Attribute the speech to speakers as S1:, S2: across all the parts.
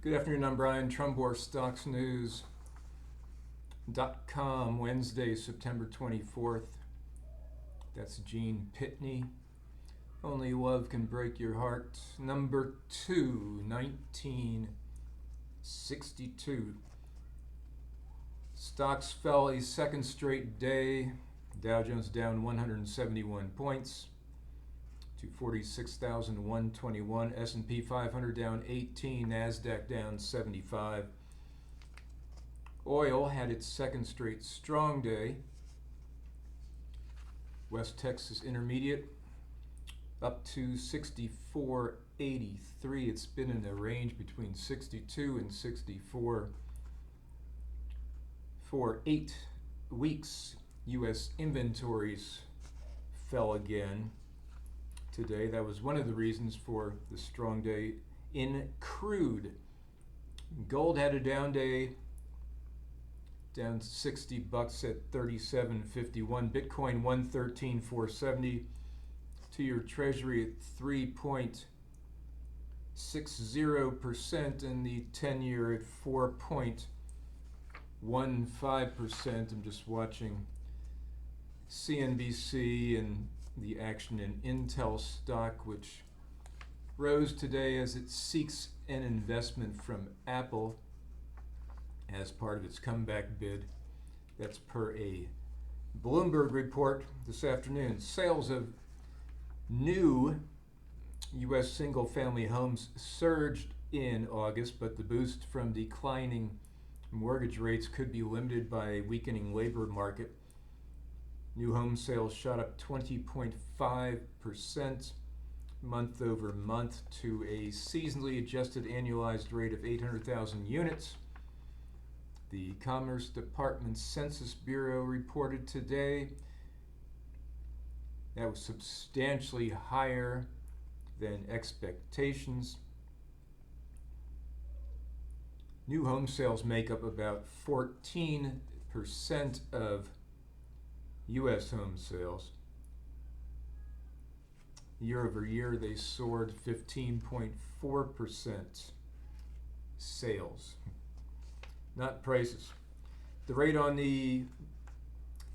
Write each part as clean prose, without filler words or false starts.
S1: Good afternoon, I'm Brian Trumbore, StocksNews.com, Wednesday, September 24th. That's Gene Pitney. Only Love Can Break Your Heart. Number 2, 1962. Stocks fell a second straight day. Dow Jones down 171 points to 46,121. S&P 500 down 18. NASDAQ down 75. Oil had its second straight strong day. West Texas Intermediate up to 64.83. It's been in a range between 62 and 64 for 8 weeks. U.S. inventories fell again today. That was one of the reasons for the strong day in crude. Gold had a down day, down $60 at 37.51. Bitcoin 113,470. 2-year Treasury at 3.60%, and the 10-year at 4.15%. I'm just watching CNBC and the action in Intel stock, which rose today as it seeks an investment from Apple as part of its comeback bid. That's per a Bloomberg report this afternoon. Sales of new U.S. single-family homes surged in August, but the boost from declining mortgage rates could be limited by a weakening labor market. New home sales shot up 20.5% month over month to a seasonally adjusted annualized rate of 800,000 units. The Commerce Department Census Bureau reported today that was substantially higher than expectations. New home sales make up about 14% of U.S. home sales. Year over year, they soared 15.4% sales, not prices. The rate on the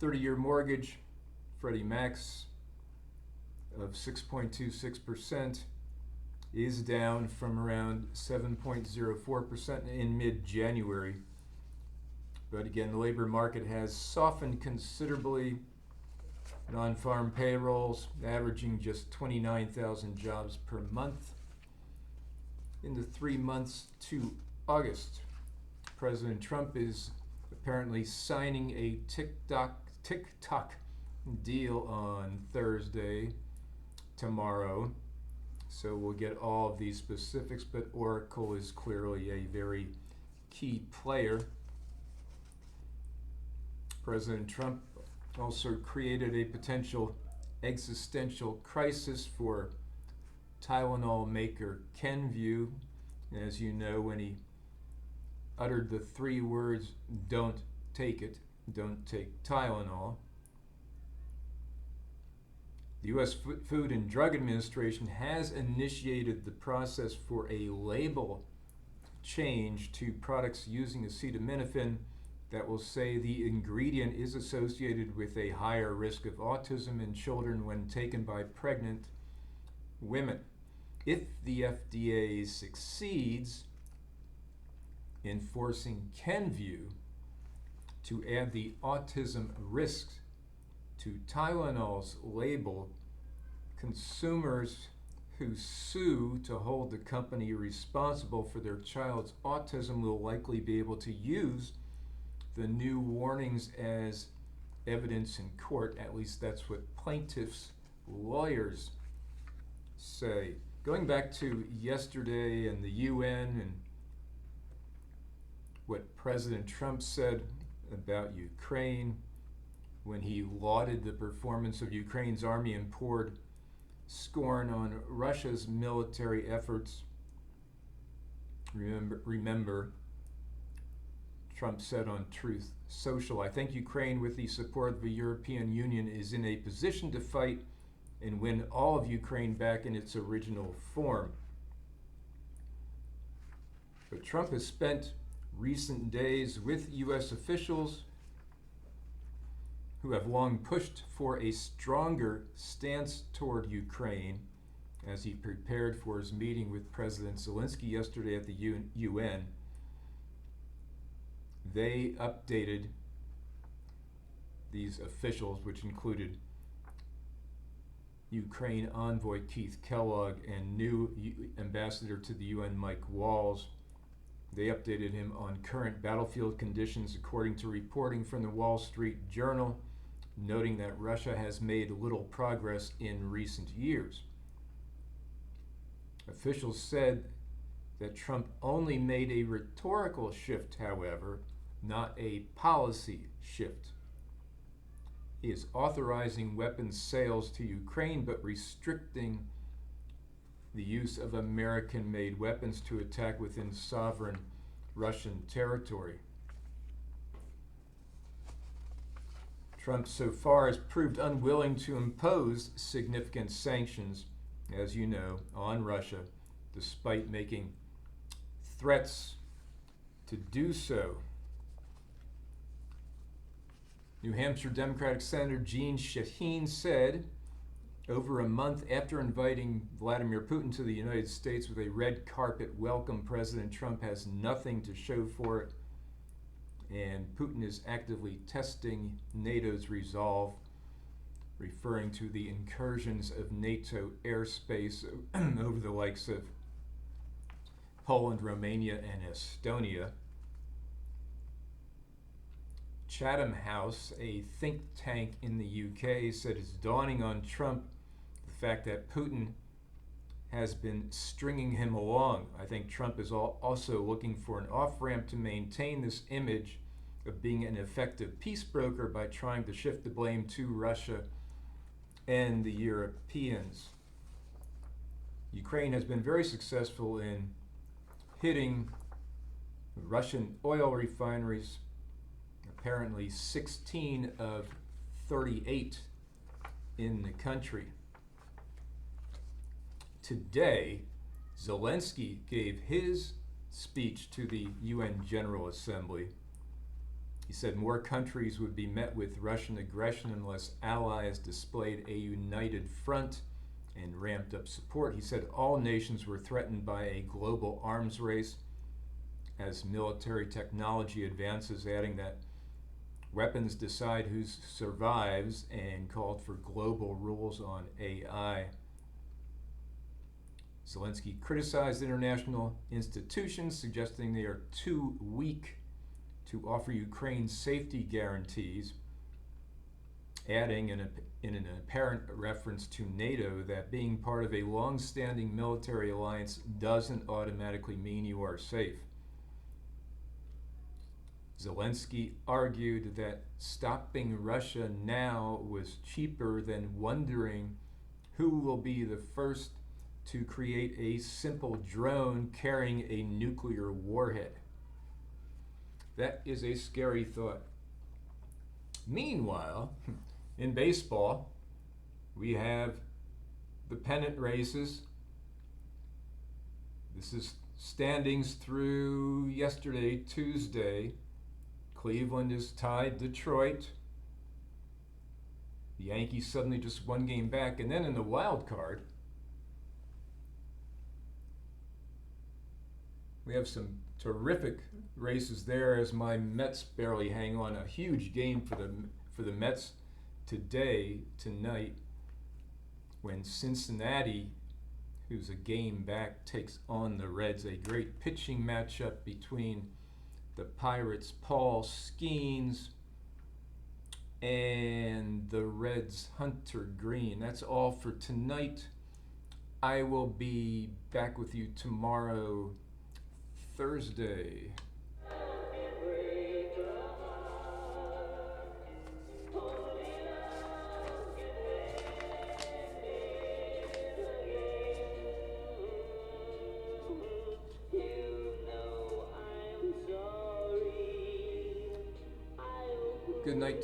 S1: 30-year mortgage, Freddie Mac's, of 6.26% is down from around 7.04% in mid-January. But again, the labor market has softened considerably. Non-farm payrolls averaging just 29,000 jobs per month. In the 3 months to August, President Trump is apparently signing a TikTok deal on Thursday, tomorrow. So we'll get all of these specifics, but Oracle is clearly a very key player. President Trump also created a potential existential crisis for Tylenol maker Kenvue. As you know, when he uttered the 3 words, "Don't take it, don't take Tylenol." The U.S. Food and Drug Administration has initiated the process for a label change to products using acetaminophen that will say the ingredient is associated with a higher risk of autism in children when taken by pregnant women. If the FDA succeeds in forcing Kenvue to add the autism risks to Tylenol's label, consumers who sue to hold the company responsible for their child's autism will likely be able to use the new warnings as evidence in court. At least that's what plaintiffs' lawyers say. Going back to yesterday and the UN and what President Trump said about Ukraine when he lauded the performance of Ukraine's army and poured scorn on Russia's military efforts. Remember, Trump said on Truth Social, "I think Ukraine, with the support of the European Union, is in a position to fight and win all of Ukraine back in its original form." But Trump has spent recent days with U.S. officials who have long pushed for a stronger stance toward Ukraine as he prepared for his meeting with President Zelensky yesterday at the UN. They updated these officials, which included Ukraine envoy Keith Kellogg and new ambassador to the UN Mike Walls. They updated him on current battlefield conditions according to reporting from the Wall Street Journal, noting that Russia has made little progress in recent years. Officials said that Trump only made a rhetorical shift, however, not a policy shift. He is authorizing weapons sales to Ukraine, but restricting the use of American-made weapons to attack within sovereign Russian territory. Trump so far has proved unwilling to impose significant sanctions, as you know, on Russia, despite making threats to do so. New Hampshire Democratic Senator Jeanne Shaheen said, over a month after inviting Vladimir Putin to the United States with a red carpet welcome, President Trump has nothing to show for it, and Putin is actively testing NATO's resolve, referring to the incursions of NATO airspace over the likes of Poland, Romania, and Estonia. Chatham House, a think tank in the UK, said it's dawning on Trump the fact that Putin has been stringing him along. I think Trump is also looking for an off-ramp to maintain this image of being an effective peace broker by trying to shift the blame to Russia and the Europeans. Ukraine has been very successful in hitting Russian oil refineries, apparently 16 of 38 in the country. Today, Zelensky gave his speech to the UN General Assembly. He said more countries would be met with Russian aggression unless allies displayed a united front and ramped up support. He said all nations were threatened by a global arms race as military technology advances, adding that weapons decide who survives, and called for global rules on AI. Zelensky criticized international institutions, suggesting they are too weak to offer Ukraine safety guarantees, adding in an apparent reference to NATO that being part of a long-standing military alliance doesn't automatically mean you are safe. Zelensky argued that stopping Russia now was cheaper than wondering who will be the first to create a simple drone carrying a nuclear warhead. That is a scary thought. Meanwhile, in baseball, we have the pennant races. This is standings through yesterday, Tuesday. Cleveland is tied Detroit. The Yankees suddenly just one game back. And then in the wild card, we have some terrific races there as my Mets barely hang on. A huge game for the Mets tonight, when Cincinnati, who's a game back, takes on the Reds. A great pitching matchup between the Pirates' Paul Skeens and the Reds' Hunter Green. That's all for tonight. I will be back with you tomorrow, Thursday. Good night.